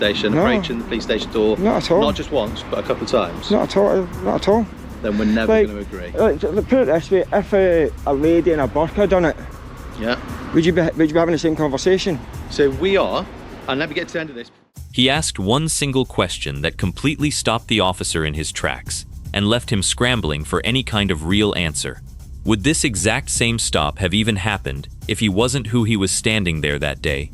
station, approaching the police station door? Not at all. Not just once, but a couple of times? Not at all, not at all. Then we're never going to agree. Put it this way, if a lady in a burqa done it, yeah, would you be having the same conversation? So we are, and let me get to the end of this. He asked one single question that completely stopped the officer in his tracks and left him scrambling for any kind of real answer. Would this exact same stop have even happened if he wasn't who he was standing there that day?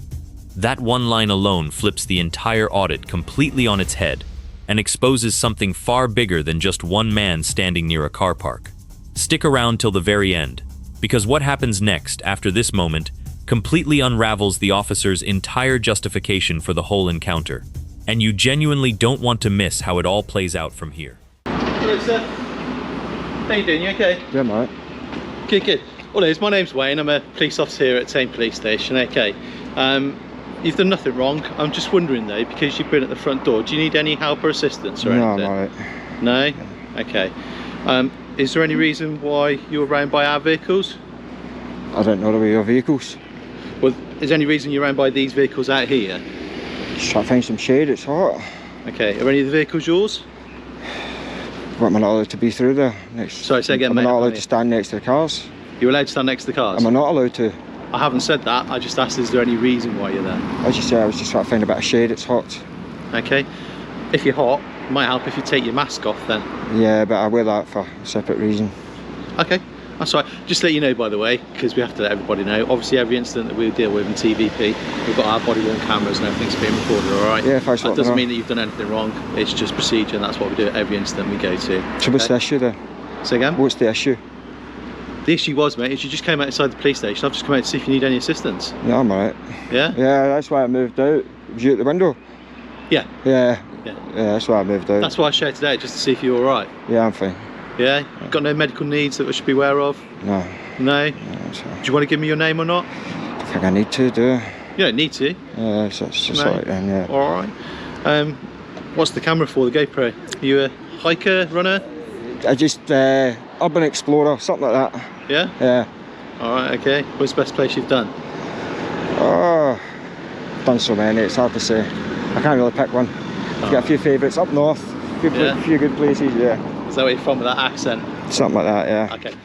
That one line alone flips the entire audit completely on its head and exposes something far bigger than just one man standing near a car park. Stick around till the very end, because what happens next after this moment completely unravels the officer's entire justification for the whole encounter, and you genuinely don't want to miss how it all plays out from here. Hello, sir. How you doing? You okay? Yeah, mate. Good, good. Well, my name's Wayne. I'm a police officer here at Thames Police Station. Okay. You've done nothing wrong. I'm just wondering though, because you've been at the front door, do you need any help or assistance or anything? No, mate. No? Okay. Is there any reason why you're around by our vehicles? I don't know the way of vehicles. Well, is there any reason you're around by these vehicles out here? Just trying to find some shade, it's hot. Okay. Are any of the vehicles yours? But am I not allowed to be through there? Sorry, say again, mate. Am I not allowed to stand next to the cars? You're allowed to stand next to the cars? Am I not allowed to? I haven't said that. I just asked, is there any reason why you're there? As you say, I was just trying to find a bit of shade, it's hot. Okay. If you're hot, it might help if you take your mask off then. Yeah, but I wear that for a separate reason. Okay, that's right. Just to let you know, by the way, because we have to let everybody know, obviously every incident that we deal with in TVP, we've got our body-worn cameras and everything's being recorded, alright? Yeah, if I That doesn't mean that you've done anything wrong, it's just procedure, and that's what we do at every incident we go to. So what's the issue then? Say again? What's the issue? The issue was, mate, is you just came outside the police station. I've just come out to see if you need any assistance. Yeah, I'm alright. Yeah? Yeah, that's why I moved out. Was you at the window? Yeah. Yeah. Yeah. Yeah, that's why I moved out. That's why I shouted out, just to see if you're alright. Yeah, I'm fine. Yeah? Got no medical needs that we should be aware of? No. No? No, that's all right. Do you want to give me your name or not? I think I need to, do I? You don't need to. Yeah, so it's just No. alright then, yeah. Alright. What's the camera for, the GoPro? Are you a hiker, runner? I just, urban explorer, something like that. Yeah? Yeah. Alright, okay. What's the best place you've done? Oh, I've done so many, it's hard to say. I can't really pick one. I've got a few favourites up north, a few good places, yeah. Is that where you're from with that accent? Something like that, yeah. Okay.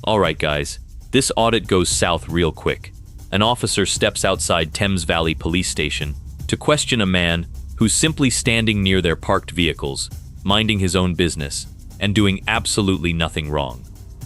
Alright guys, this audit goes south real quick. An officer steps outside Thames Valley Police Station to question a man who's simply standing near their parked vehicles, minding his own business, and doing absolutely nothing wrong.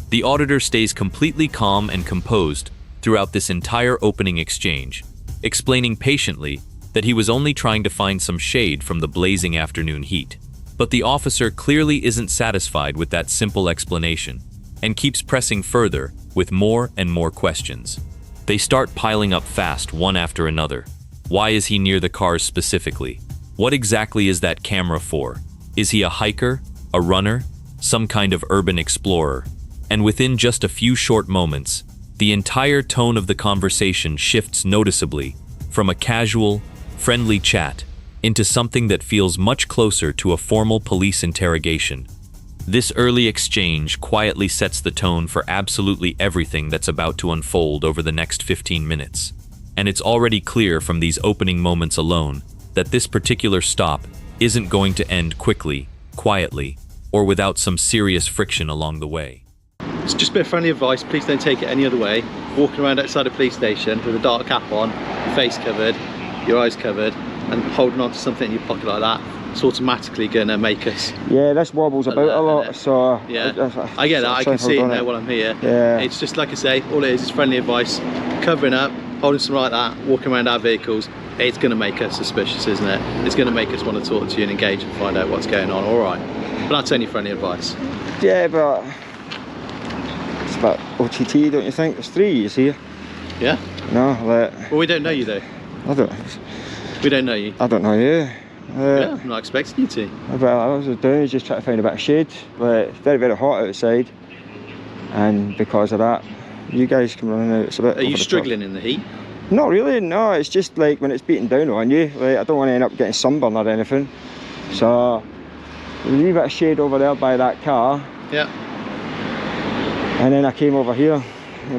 The auditor stays completely calm and composed throughout this entire opening exchange, explaining patiently that he was only trying to find some shade from the blazing afternoon heat. But the officer clearly isn't satisfied with that simple explanation and keeps pressing further with more and more questions. They start piling up fast, one after another. Why is he near the cars specifically? What exactly is that camera for? Is he a hiker, a runner, some kind of urban explorer? And within just a few short moments, the entire tone of the conversation shifts noticeably from a casual, friendly chat into something that feels much closer to a formal police interrogation. This early exchange quietly sets the tone for absolutely everything that's about to unfold over the next 15 minutes. And it's already clear from these opening moments alone that this particular stop isn't going to end quickly, quietly, or without some serious friction along the way. It's just a bit of friendly advice, please don't take it any other way. Walking around outside a police station with a dark cap on, your face covered, your eyes covered, and holding on to something in your pocket like that, it's automatically gonna make us... Yeah, this wobbles about a lot, so... Yeah, I get that, I can see it now while I'm here. Yeah. It's just like I say, all it is friendly advice, covering up, holding something like that, walking around our vehicles, it's gonna make us suspicious, isn't it? It's gonna make us want to talk to you and engage and find out what's going on, alright. But that's only friendly advice. Yeah, but... it's about OTT, don't you think? There's 3 years here. Yeah? No, like... Well, we don't know you though. I don't... We don't know you. I don't know you. Yeah, I'm not expecting you to. Well, I was doing is just trying to find a bit of shade. Like, it's very, very hot outside. And because of that, you guys come running out. It's a bit... Are you struggling in the heat? Not really, no. It's just like when it's beating down on you. Like, I don't want to end up getting sunburn or anything. So, a wee bit of shade over there by that car. Yeah. And then I came over here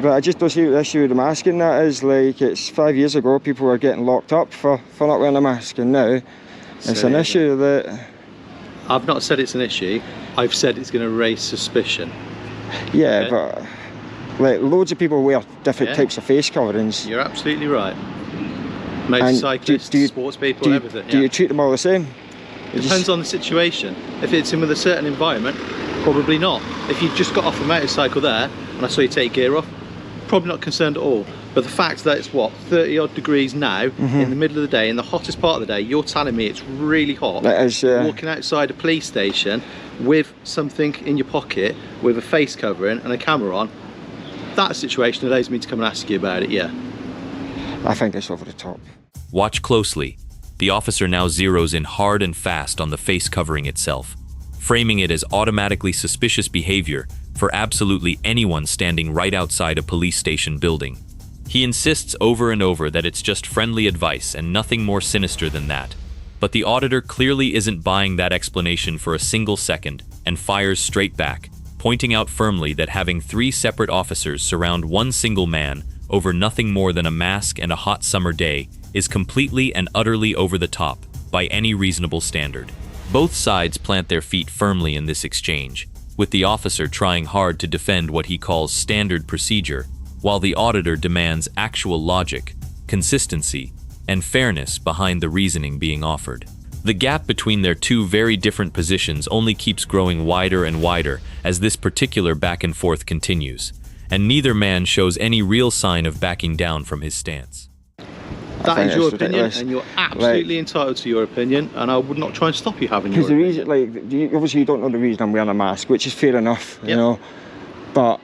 but I just don't see what the issue with the mask in that is. Like, it's 5 years ago, people were getting locked up for not wearing a mask, and now it's an issue that... I've not said it's an issue, I've said it's going to raise suspicion. Yeah, okay? But like, loads of people wear different types of face coverings. You're absolutely right. Motorcyclists, sports people, everything. Do you treat them all the same? Depends on the situation. If it's in with a certain environment, probably not. If you just got off a motorcycle there and I saw you take gear off, probably not concerned at all. But the fact that it's what, 30 odd degrees now, in the middle of the day, in the hottest part of the day, you're telling me it's really hot. That is, walking outside a police station with something in your pocket, with a face covering and a camera on, that situation allows me to come and ask you about it, yeah. I think it's over the top. Watch closely. The officer now zeroes in hard and fast on the face covering itself, framing it as automatically suspicious behavior for absolutely anyone standing right outside a police station building. He insists over and over that it's just friendly advice and nothing more sinister than that. But the auditor clearly isn't buying that explanation for a single second and fires straight back, pointing out firmly that having 3 separate officers surround one single man over nothing more than a mask and a hot summer day is completely and utterly over the top by any reasonable standard. Both sides plant their feet firmly in this exchange, with the officer trying hard to defend what he calls standard procedure, while the auditor demands actual logic, consistency, and fairness behind the reasoning being offered. The gap between their two very different positions only keeps growing wider and wider as this particular back and forth continues, and neither man shows any real sign of backing down from his stance. That is your opinion, and you're absolutely entitled to your opinion, and I would not try and stop you having your opinion. Because the reason, obviously you don't know the reason I'm wearing a mask, which is fair enough, you know, but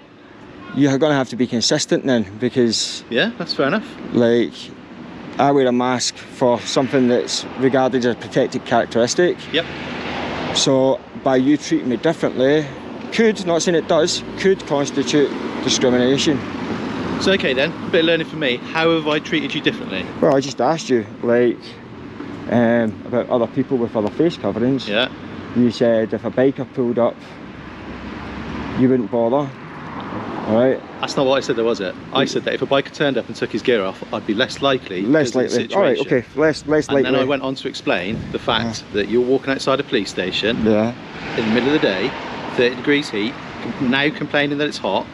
you're going to have to be consistent then, because... Yeah, that's fair enough. Like, I wear a mask for something that's regarded as a protected characteristic. Yep. So, by you treating me differently, could, not saying it does, could constitute discrimination. So okay then, a bit of learning for me. How have I treated you differently? Well, I just asked you, like, about other people with other face coverings. Yeah. You said if a biker pulled up, you wouldn't bother. Alright? That's not what I said there, was it? I said that if a biker turned up and took his gear off, I'd be less likely. Less likely. Alright, okay, less likely. And then I went on to explain the fact that you're walking outside a police station in the middle of the day, 30 degrees heat, now complaining that it's hot,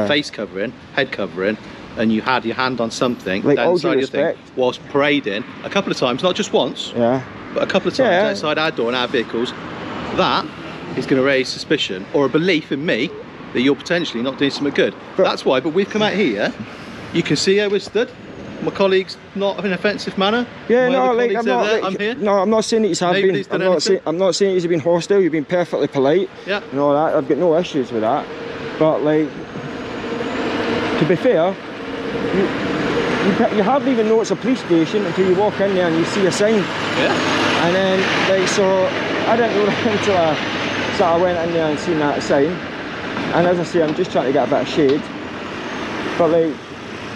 face covering, head covering, and you had your hand on something like, down the side of your thing whilst parading a couple of times, not just once, but a couple of times outside our door and our vehicles. That is going to raise suspicion or a belief in me that you're potentially not doing something good. That's why, but we've come out here, you can see how we're stood. My colleague's not in an offensive manner. Yeah, no, like, I'm here. No, I'm not saying that you have been. I'm not saying you've been hostile. You've been perfectly polite. Yeah. And all that. I've got no issues with that. But like, to be fair, you hardly even know it's a police station until you walk in there and you see a sign. Yeah. And then, like, so I didn't know that until I went in there and seen that sign. And as I say, I'm just trying to get a bit of shade. But like,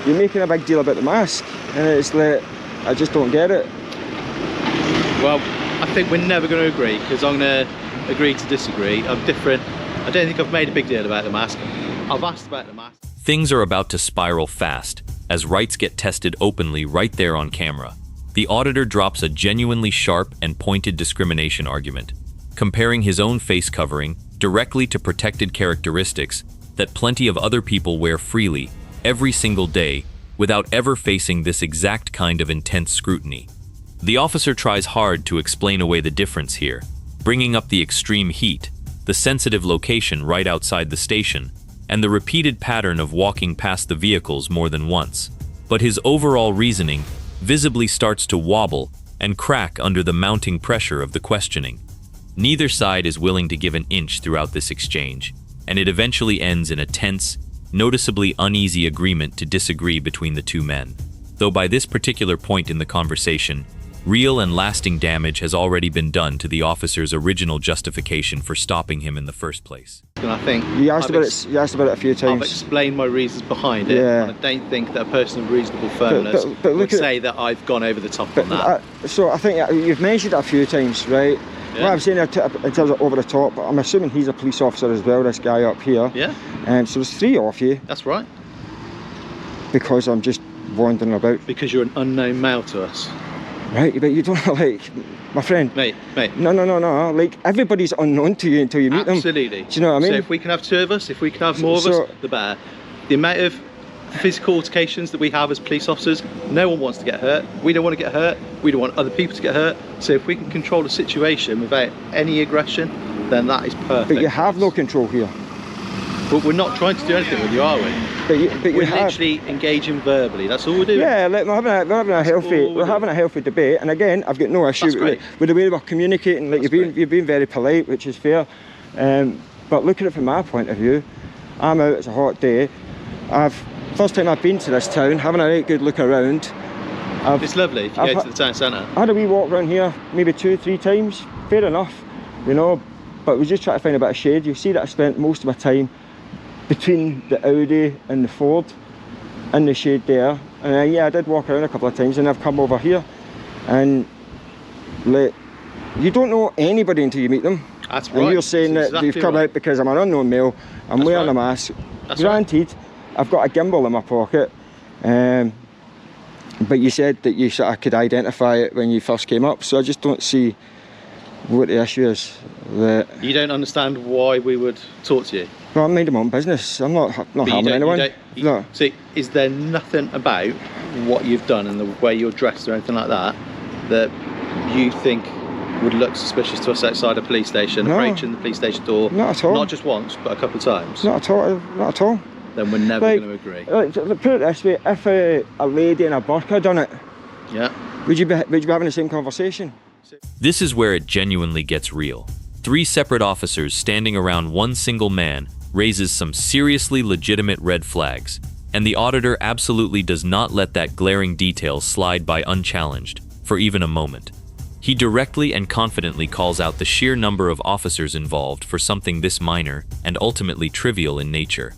you're making a big deal about the mask, and it's like, I just don't get it. Well, I think we're never going to agree, because I'm going to agree to disagree. I'm different. I don't think I've made a big deal about the mask. I've asked about the mask. Things are about to spiral fast as rights get tested openly right there on camera. The auditor drops a genuinely sharp and pointed discrimination argument, comparing his own face covering directly to protected characteristics that plenty of other people wear freely every single day without ever facing this exact kind of intense scrutiny. The officer tries hard to explain away the difference here, bringing up the extreme heat, the sensitive location right outside the station, and the repeated pattern of walking past the vehicles more than once. But his overall reasoning visibly starts to wobble and crack under the mounting pressure of the questioning. Neither side is willing to give an inch throughout this exchange, and it eventually ends in a tense, noticeably uneasy agreement to disagree between the two men. Though by this particular point in the conversation, real and lasting damage has already been done to the officer's original justification for stopping him in the first place. And I think you asked about it a few times. I've explained my reasons behind it, and I don't think that a person of reasonable firmness would say that I've gone over the top on that. So I think you've mentioned it a few times, right? Yeah. What I'm saying in terms of over the top, I'm assuming he's a police officer as well, this guy up here. Yeah. So there's 3 of you. That's right. Because I'm just wandering about. Because you're an unknown male to us. Right, but you don't like, my friend. Mate. No. Like, everybody's unknown to you until you meet them. Absolutely. Do you know what I mean? So if we can have two of us, if we can have more of us, the better. The amount of physical altercations that we have as police officers, no one wants to get hurt. We don't want to get hurt. We don't want other people to get hurt. So if we can control the situation without any aggression, then that is perfect. But you have no control here. But we're not trying to do anything with you, are we? But we're literally engaging verbally. That's all we're doing. Yeah, like we're having a healthy debate. And again, I've got no issue with the way we're communicating. Like you've been very polite, which is fair. But looking at it from my point of view, I'm out. It's a hot day. First time I've been to this town, having a right good look around. It's lovely if you go to the town centre. I had a wee walk around here, maybe 2-3 times. Fair enough, you know. But we just try to find a bit of shade. You see that I spent most of my time between the Audi and the Ford in the shade there. And yeah, I did walk around a couple of times, and I've come over here. And like, you don't know anybody until you meet them. That's right. And you're saying that you've come out because I'm an unknown male. I'm wearing a mask. Granted, I've got a gimbal in my pocket. But you said that you sort of could identify it when you first came up. So I just don't see what the issue is. You don't understand why we would talk to you? Well, I'm minding my own business. I'm not harming anyone. No. See, is there nothing about what you've done and the way you're dressed or anything like that that you think would look suspicious to us outside a police station, approaching the police station door? Not at all. Not just once, but a couple of times? Not at all. Not at all. Then we're never going to agree. Put it this way: if a lady in a burqa done it, yeah, would you be having the same conversation? This is where it genuinely gets real. 3 separate officers standing around one single man raises some seriously legitimate red flags, and the auditor absolutely does not let that glaring detail slide by unchallenged for even a moment. He directly and confidently calls out the sheer number of officers involved for something this minor and ultimately trivial in nature,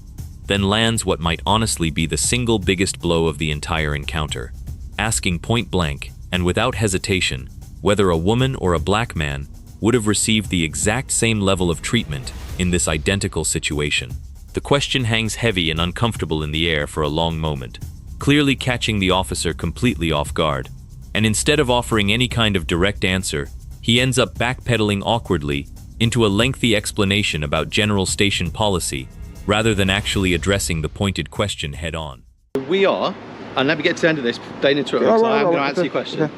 then lands what might honestly be the single biggest blow of the entire encounter, asking point blank and without hesitation whether a woman or a black man would have received the exact same level of treatment in this identical situation. The question hangs heavy and uncomfortable in the air for a long moment, clearly catching the officer completely off guard. And instead of offering any kind of direct answer, he ends up backpedaling awkwardly into a lengthy explanation about general station policy, rather than actually addressing the pointed question head on. We are, and let me get to the end of this, don't interrupt me, because I am going to answer your question. Yeah.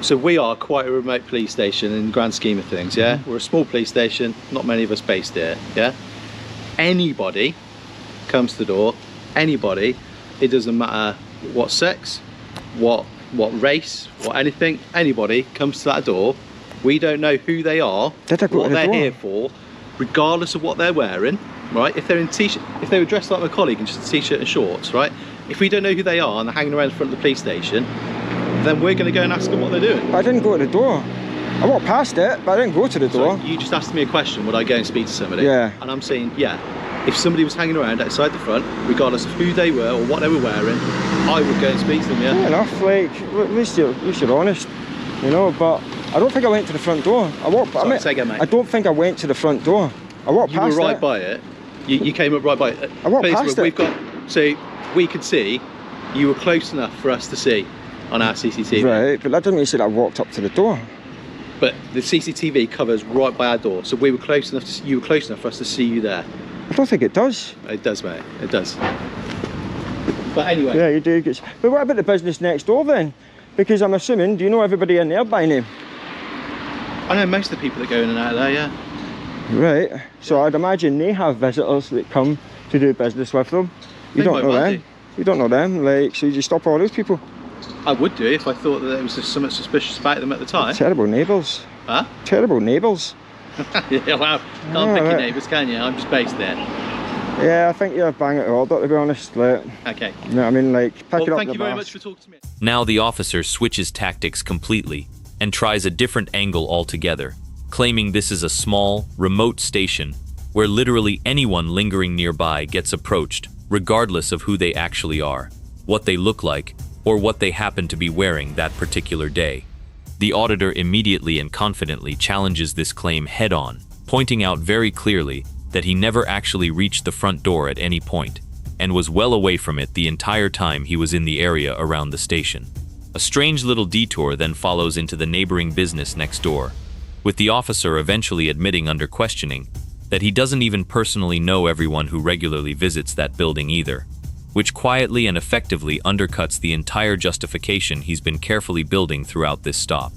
So we are quite a remote police station in the grand scheme of things, yeah? Mm-hmm. We're a small police station, not many of us based here, yeah? Anybody comes to the door, anybody, it doesn't matter what sex, what race, what anything, anybody comes to that door, we don't know who they are, what they're here for, regardless of what they're wearing, right? If they're in t-shirt, if they were dressed like my colleague in just a t-shirt and shorts, right? If we don't know who they are and they're hanging around the front of the police station, then we're going to go and ask them what they're doing. But I didn't go to the door. I walked past it, but I didn't go to the door. So you just asked me a question, would I go and speak to somebody? Yeah. And I'm saying, yeah. If somebody was hanging around outside the front, regardless of who they were or what they were wearing, I would go and speak to them, yeah. Fair enough, like, at least you're honest, you know, but I don't think I went to the front door. Say again, mate. I don't think I went to the front door. I walked past it. You were right by it. You came up right by it. I walked past it. So we could see, you were close enough for us to see on our CCTV. Right, but that doesn't mean that I walked up to the door. But the CCTV covers right by our door, so we were close enough to, you were close enough for us to see you there. I don't think it does. It does, mate. It does. But anyway. Yeah, you do. But what about the business next door then? Because I'm assuming, do you know everybody in there by name? I know most of the people that go in and out of there, yeah. Right. So I'd imagine they have visitors that come to do business with them. You don't know them. You don't know them. Like, so you just stop all those people. I would do if I thought that there was just something suspicious about them at the time. Terrible neighbours. Huh? Terrible neighbours. Yeah, well, can't pick your neighbours, can you? I'm just based there. Yeah, I think you're bang at Audit, to be honest. Like, okay. You know what I mean? Like, pick it up. Thank you very much for talking to me. Now the officer switches tactics completely and tries a different angle altogether, claiming this is a small, remote station where literally anyone lingering nearby gets approached, regardless of who they actually are, what they look like, or what they happen to be wearing that particular day. The auditor immediately and confidently challenges this claim head-on, pointing out very clearly that he never actually reached the front door at any point, and was well away from it the entire time he was in the area around the station. A strange little detour then follows into the neighboring business next door, with the officer eventually admitting under questioning that he doesn't even personally know everyone who regularly visits that building either, which quietly and effectively undercuts the entire justification he's been carefully building throughout this stop.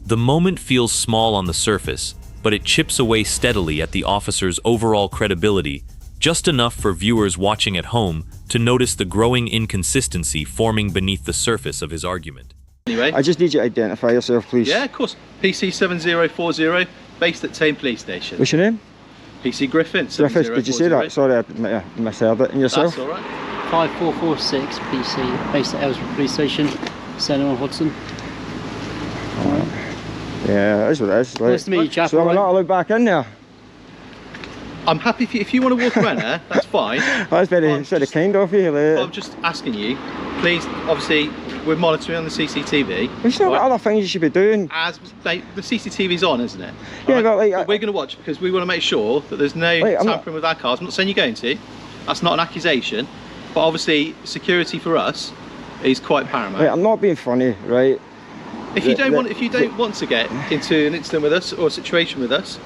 The moment feels small on the surface, but it chips away steadily at the officer's overall credibility, just enough for viewers watching at home to notice the growing inconsistency forming beneath the surface of his argument. Anyway, I just need you to identify yourself, please. yeah, of course. PC 7040, based at Thames Police Station. What's your name? PC Griffin. Griffiths, did you say that? Sorry, I misheard it. And yourself? That's all right. 5446 PC, based at Aylesbury Police Station, Senna and Hudson. Yeah, that is what it is. Like, Nice to meet you, chap. so I'm not allowed back in there? I'm happy if you want to walk around there, that's fine. That's very kind of you. Like. I'm just asking you, please, obviously, we're monitoring on the CCTV. There's not right? other things you should be doing. As the CCTV's on, isn't it? Yeah, Right? but like... But we're going to watch because we want to make sure that there's no tampering with our cars. I'm not saying you're going to. That's not an accusation. But obviously, security for us is quite paramount. I'm not being funny, right? If you don't want to get into an incident with us or a situation with us,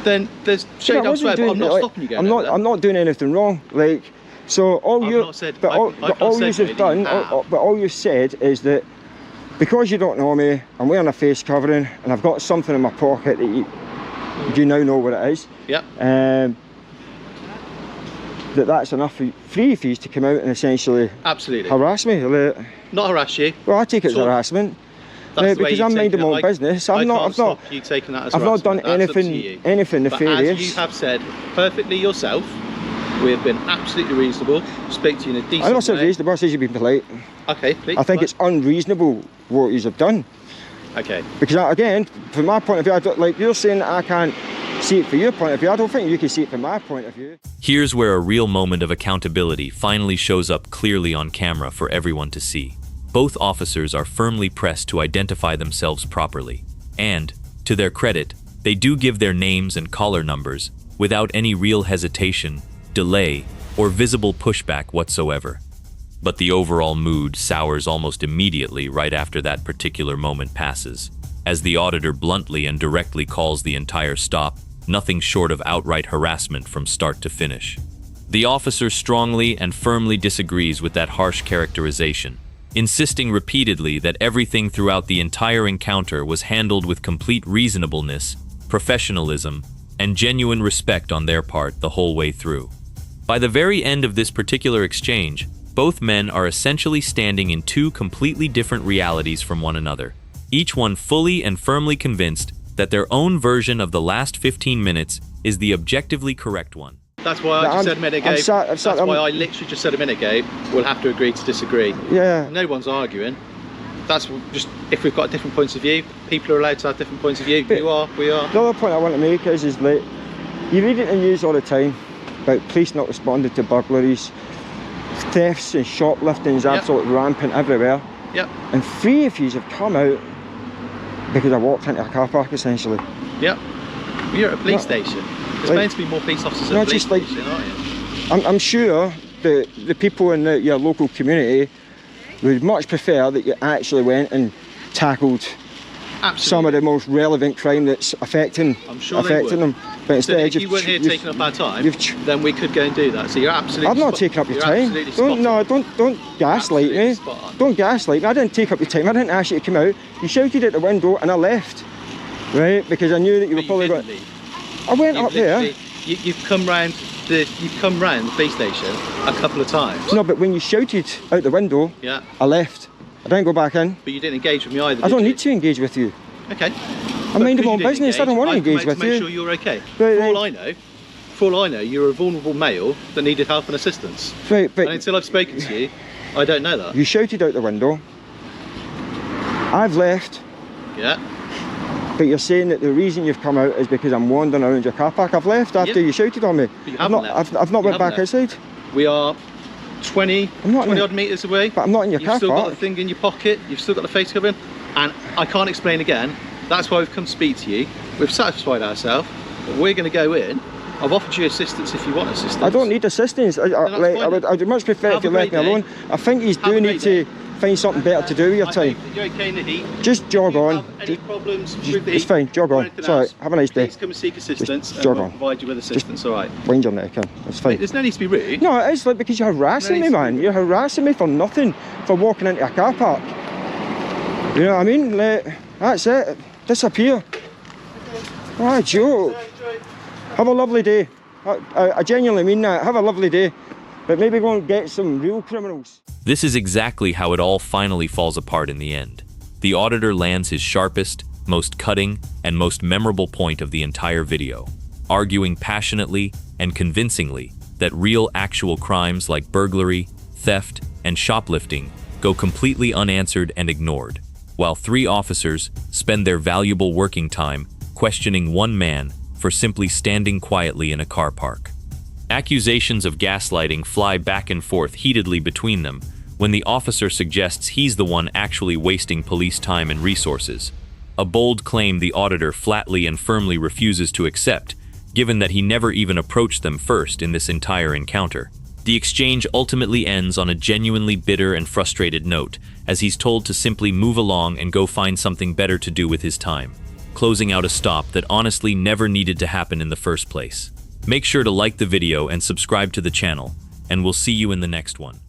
then there's shade elsewhere. But I'm not stopping you going. I'm not doing anything wrong. Like, so all you've done, but all you've said is that because you don't know me, I'm wearing a face covering and I've got something in my pocket that you now know what it is. Yeah. That's enough for free fees to come out and essentially absolutely harass me. Like, not harass you. Well, I take it as harassment. Because I'm minding my own business. I've not done anything nefarious. As you have said perfectly yourself, we have been absolutely reasonable. Speak to you in a decent way. I'm not saying reasonable, I said you've been polite. Okay, please. I think it's unreasonable what you have done. Okay. Because again, from my point of view, I don't, like you're saying that I can't see it from your point of view. I don't think you can see it from my point of view. Here's where a real moment of accountability finally shows up clearly on camera for everyone to see. Both officers are firmly pressed to identify themselves properly, and, to their credit, they do give their names and collar numbers without any real hesitation, delay, or visible pushback whatsoever. But the overall mood sours almost immediately right after that particular moment passes, as the auditor bluntly and directly calls the entire stop nothing short of outright harassment from start to finish. The officer strongly and firmly disagrees with that harsh characterization, insisting repeatedly that everything throughout the entire encounter was handled with complete reasonableness, professionalism, and genuine respect on their part the whole way through. By the very end of this particular exchange, both men are essentially standing in two completely different realities from one another, each one fully and firmly convinced that their own version of the last 15 minutes is the objectively correct one. That's why I just said a minute ago. That's why I literally just said a minute ago, we'll have to agree to disagree. Yeah. No one's arguing. That's just, if we've got different points of view, people are allowed to have different points of view. But you are, we are. The other point I want to make is like, you read it in the news all the time about police not responding to burglaries, thefts and shoplifting is absolutely rampant everywhere. Yep. And 3 of you have come out because I walked into a car park essentially. Yep. You're at a police station. There's bound to be more police officers at a police station, aren't you? I'm sure that the people in your local community would much prefer that you actually went and tackled some of the most relevant crime that's affecting them. But instead, if you weren't here taking up our time, then we could go and do that. So you're absolutely. I'm not taking up your time. Don't gaslight me. Don't gaslight me. I didn't take up your time. I didn't ask you to come out. You shouted at the window and I left, right? Because I knew that you were probably going. I went up there. You've come round the police station a couple of times. No, but when you shouted out the window, yeah, I left. I didn't go back in. But you didn't engage with me either. I don't need to engage with you. Okay. I'm minding my own business. I don't want to engage with you. Make sure you're okay. For all I know, you're a vulnerable male that needed help and assistance. Right, but and until I've spoken to you, I don't know that. You shouted out the window. I've left. Yeah. But you're saying that the reason you've come out is because I'm wandering around your car park. I've left after you shouted on me. But you haven't left. I've not went back outside. We are 20 odd metres away. But I'm not in your car park. You've still got the thing in your pocket. You've still got the face covering. And I can't explain again. That's why we've come to speak to you. We've satisfied ourselves. But we're going to go in I've offered you assistance if you want assistance. I don't need assistance. I'd much prefer if you left me alone. I think you do need to find something better to do with your time. You're okay in the heat. Just jog on. Any problems with the heat? It's fine, jog on. It's alright, have a nice day. Please come and seek assistance and jog we'll on. provide you with assistance, alright? Wind your neck in, it's fine. There's no need to be rude. No, it is like because you're harassing me, man. You're harassing me for nothing, for walking into a car park. You know what I mean? That's it. Disappear. Ah, joke. Have a lovely day. I genuinely mean that. Have a lovely day. But maybe go and get some real criminals. This is exactly how it all finally falls apart in the end. The auditor lands his sharpest, most cutting, and most memorable point of the entire video, arguing passionately and convincingly that real actual crimes like burglary, theft, and shoplifting go completely unanswered and ignored, while 3 officers spend their valuable working time questioning one man for simply standing quietly in a car park. Accusations of gaslighting fly back and forth heatedly between them when the officer suggests he's the one actually wasting police time and resources, a bold claim the auditor flatly and firmly refuses to accept, given that he never even approached them first in this entire encounter. The exchange ultimately ends on a genuinely bitter and frustrated note, as he's told to simply move along and go find something better to do with his time, closing out a stop that honestly never needed to happen in the first place. Make sure to like the video and subscribe to the channel, and we'll see you in the next one.